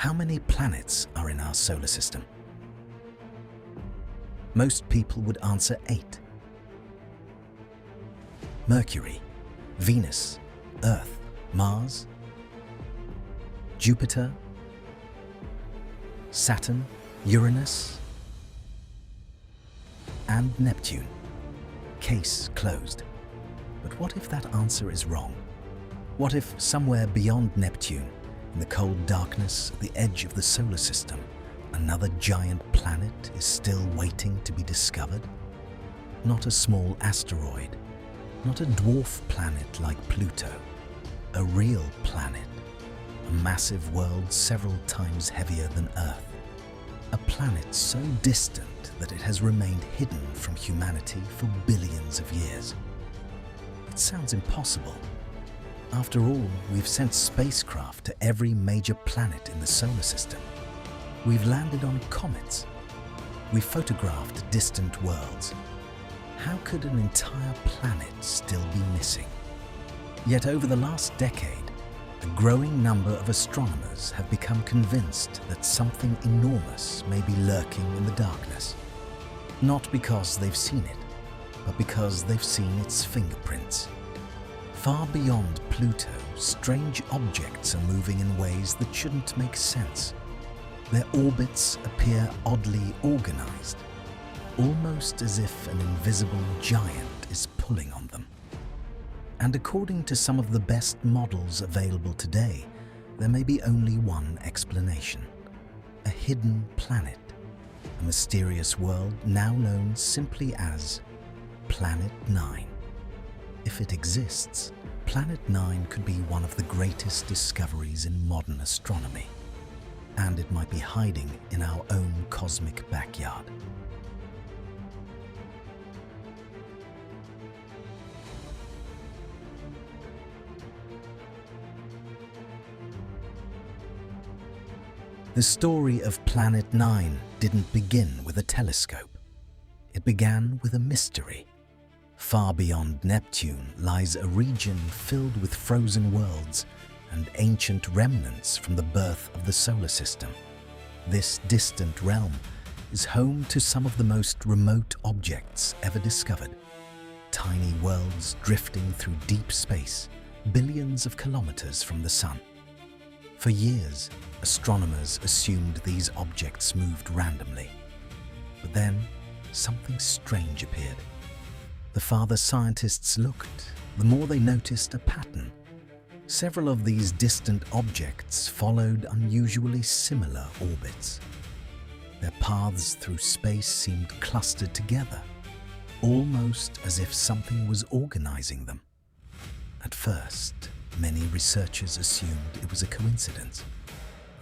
How many planets are in our solar system? Most people would answer 8. Mercury, Venus, Earth, Mars, Jupiter, Saturn, Uranus, and Neptune. Case closed. But what if that answer is wrong? What if somewhere beyond Neptune, in the cold darkness at the edge of the solar system, another giant planet is still waiting to be discovered? Not a small asteroid, not a dwarf planet like Pluto, a real planet, a massive world several times heavier than Earth, a planet so distant that it has remained hidden from humanity for billions of years. It sounds impossible. After all, we've sent spacecraft to every major planet in the solar system. We've landed on comets. We've photographed distant worlds. How could an entire planet still be missing? Yet over the last decade, a growing number of astronomers have become convinced that something enormous may be lurking in the darkness. Not because they've seen it, but because they've seen its fingerprints. Far beyond Pluto, strange objects are moving in ways that shouldn't make sense. Their orbits appear oddly organized, almost as if an invisible giant is pulling on them. And according to some of the best models available today, there may be only one explanation: a hidden planet, a mysterious world now known simply as Planet 9. If it exists, Planet 9 could be one of the greatest discoveries in modern astronomy, and it might be hiding in our own cosmic backyard. The story of Planet 9 didn't begin with a telescope. It began with a mystery. Far beyond Neptune lies a region filled with frozen worlds and ancient remnants from the birth of the solar system. This distant realm is home to some of the most remote objects ever discovered. Tiny worlds drifting through deep space, billions of kilometers from the sun. For years, astronomers assumed these objects moved randomly. But then, something strange appeared. The farther scientists looked, the more they noticed a pattern. Several of these distant objects followed unusually similar orbits. Their paths through space seemed clustered together, almost as if something was organizing them. At first, many researchers assumed it was a coincidence.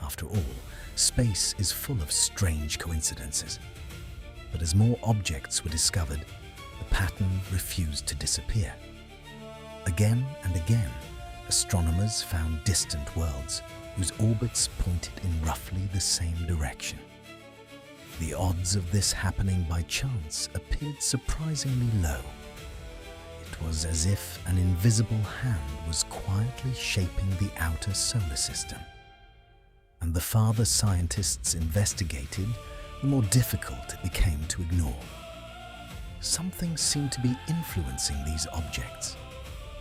After all, space is full of strange coincidences. But as more objects were discovered, the pattern refused to disappear. Again and again, astronomers found distant worlds whose orbits pointed in roughly the same direction. The odds of this happening by chance appeared surprisingly low. It was as if an invisible hand was quietly shaping the outer solar system. And the farther scientists investigated, the more difficult it became to ignore. Something seemed to be influencing these objects.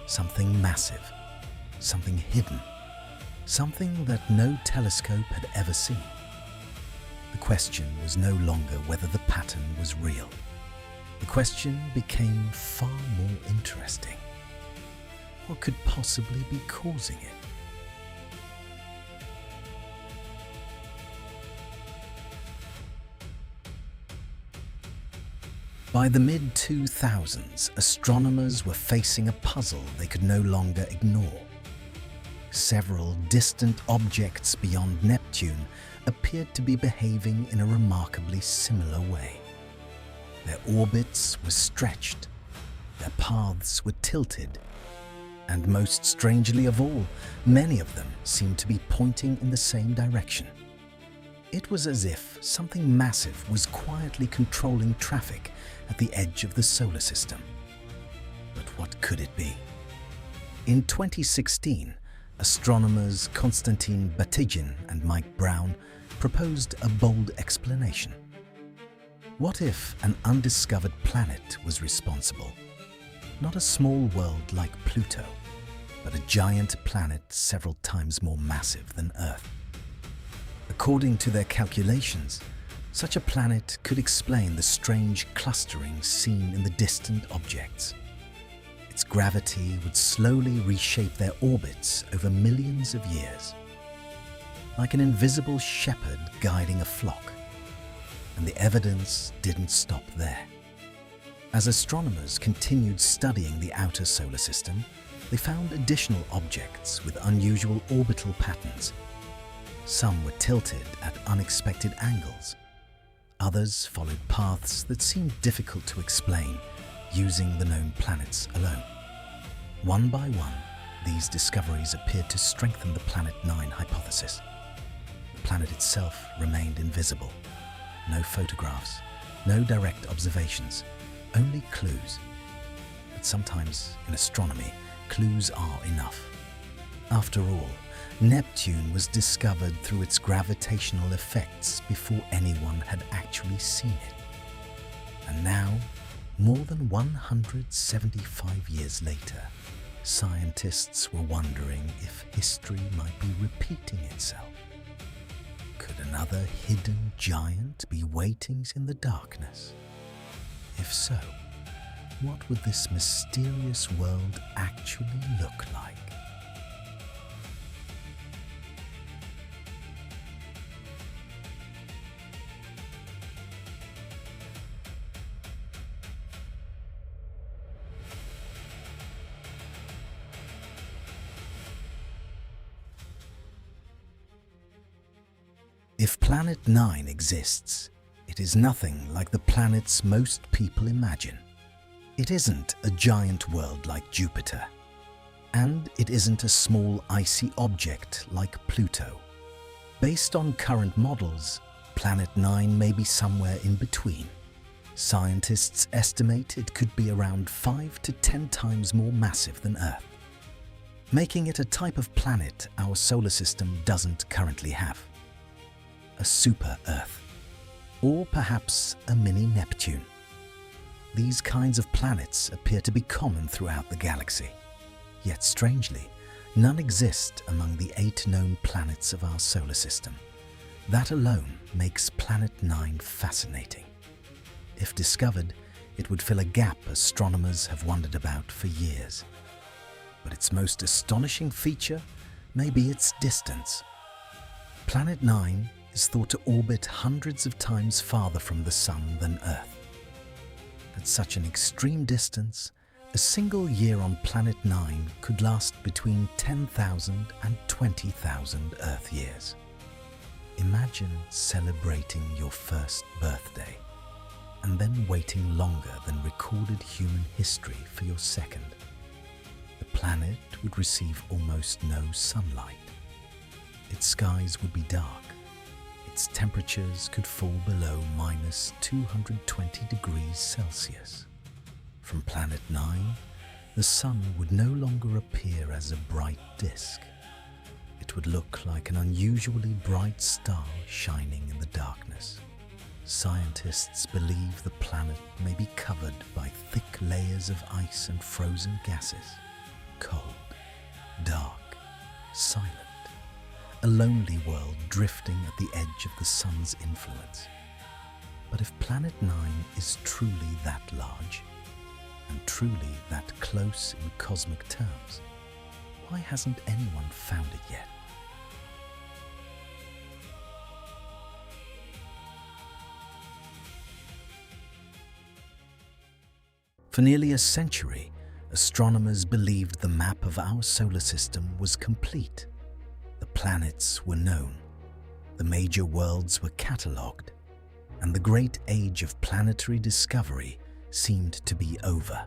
Something massive, something hidden, something that no telescope had ever seen. The question was no longer whether the pattern was real. The question became far more interesting. What could possibly be causing it? By the mid-2000s, astronomers were facing a puzzle they could no longer ignore. Several distant objects beyond Neptune appeared to be behaving in a remarkably similar way. Their orbits were stretched, their paths were tilted, and most strangely of all, many of them seemed to be pointing in the same direction. It was as if something massive was quietly controlling traffic at the edge of the solar system. But what could it be? In 2016, astronomers Konstantin Batygin and Mike Brown proposed a bold explanation. What if an undiscovered planet was responsible? Not a small world like Pluto, but a giant planet several times more massive than Earth. According to their calculations, such a planet could explain the strange clustering seen in the distant objects. Its gravity would slowly reshape their orbits over millions of years, like an invisible shepherd guiding a flock. And the evidence didn't stop there. As astronomers continued studying the outer solar system, they found additional objects with unusual orbital patterns. Some were tilted at unexpected angles. Others followed paths that seemed difficult to explain using the known planets alone. One by one, these discoveries appeared to strengthen the Planet 9 hypothesis. The planet itself remained invisible. No photographs, no direct observations, only clues. But sometimes in astronomy, clues are enough. After all, Neptune was discovered through its gravitational effects before anyone had actually seen it. And now, more than 175 years later, scientists were wondering if history might be repeating itself. Could another hidden giant be waiting in the darkness? If so, what would this mysterious world actually look like? If Planet 9 exists, it is nothing like the planets most people imagine. It isn't a giant world like Jupiter, and it isn't a small icy object like Pluto. Based on current models, Planet 9 may be somewhere in between. Scientists estimate it could be around 5 to 10 times more massive than Earth, making it a type of planet our solar system doesn't currently have. A super-Earth, or perhaps a mini Neptune. These kinds of planets appear to be common throughout the galaxy. Yet strangely, none exist among the 8 known planets of our solar system. That alone makes Planet 9 fascinating. If discovered, it would fill a gap astronomers have wondered about for years. But its most astonishing feature may be its distance. Planet 9 is thought to orbit hundreds of times farther from the Sun than Earth. At such an extreme distance, a single year on Planet 9 could last between 10,000 and 20,000 Earth years. Imagine celebrating your first birthday and then waiting longer than recorded human history for your second. The planet would receive almost no sunlight. Its skies would be dark. Its temperatures could fall below minus 220 degrees Celsius. From Planet 9, the Sun would no longer appear as a bright disk. It would look like an unusually bright star shining in the darkness. Scientists believe the planet may be covered by thick layers of ice and frozen gases. Cold, dark, silent. A lonely world drifting at the edge of the Sun's influence. But if Planet 9 is truly that large, and truly that close in cosmic terms, why hasn't anyone found it yet? For nearly a century, astronomers believed the map of our solar system was complete. The planets were known, the major worlds were catalogued, and the great age of planetary discovery seemed to be over.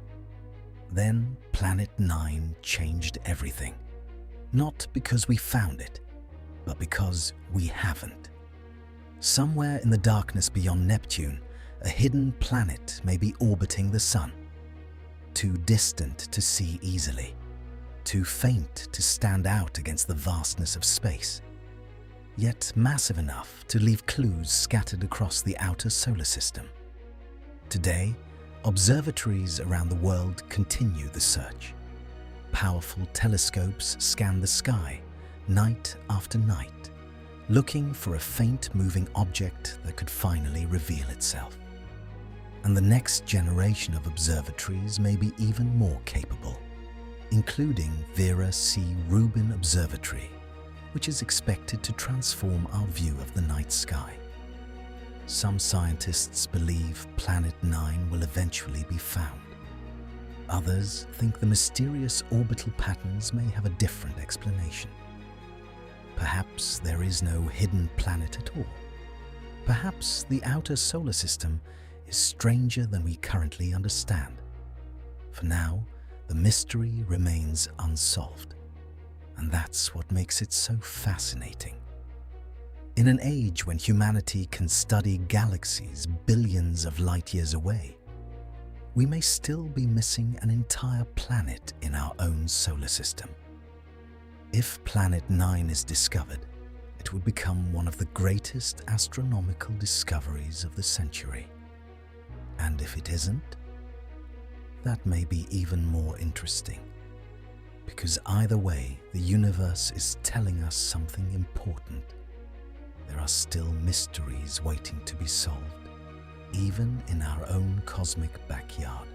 Then Planet 9 changed everything. Not because we found it, but because we haven't. Somewhere in the darkness beyond Neptune, a hidden planet may be orbiting the Sun. Too distant to see easily, too faint to stand out against the vastness of space, yet massive enough to leave clues scattered across the outer solar system. Today, observatories around the world continue the search. Powerful telescopes scan the sky night after night, looking for a faint moving object that could finally reveal itself. And the next generation of observatories may be even more capable, including Vera C. Rubin Observatory, which is expected to transform our view of the night sky. Some scientists believe Planet 9 will eventually be found. Others think the mysterious orbital patterns may have a different explanation. Perhaps there is no hidden planet at all. Perhaps the outer solar system is stranger than we currently understand. For now, the mystery remains unsolved, and that's what makes it so fascinating. In an age when humanity can study galaxies billions of light years away, we may still be missing an entire planet in our own solar system. If Planet 9 is discovered, it would become one of the greatest astronomical discoveries of the century. And if it isn't, that may be even more interesting. Because either way, the universe is telling us something important. There are still mysteries waiting to be solved, even in our own cosmic backyard.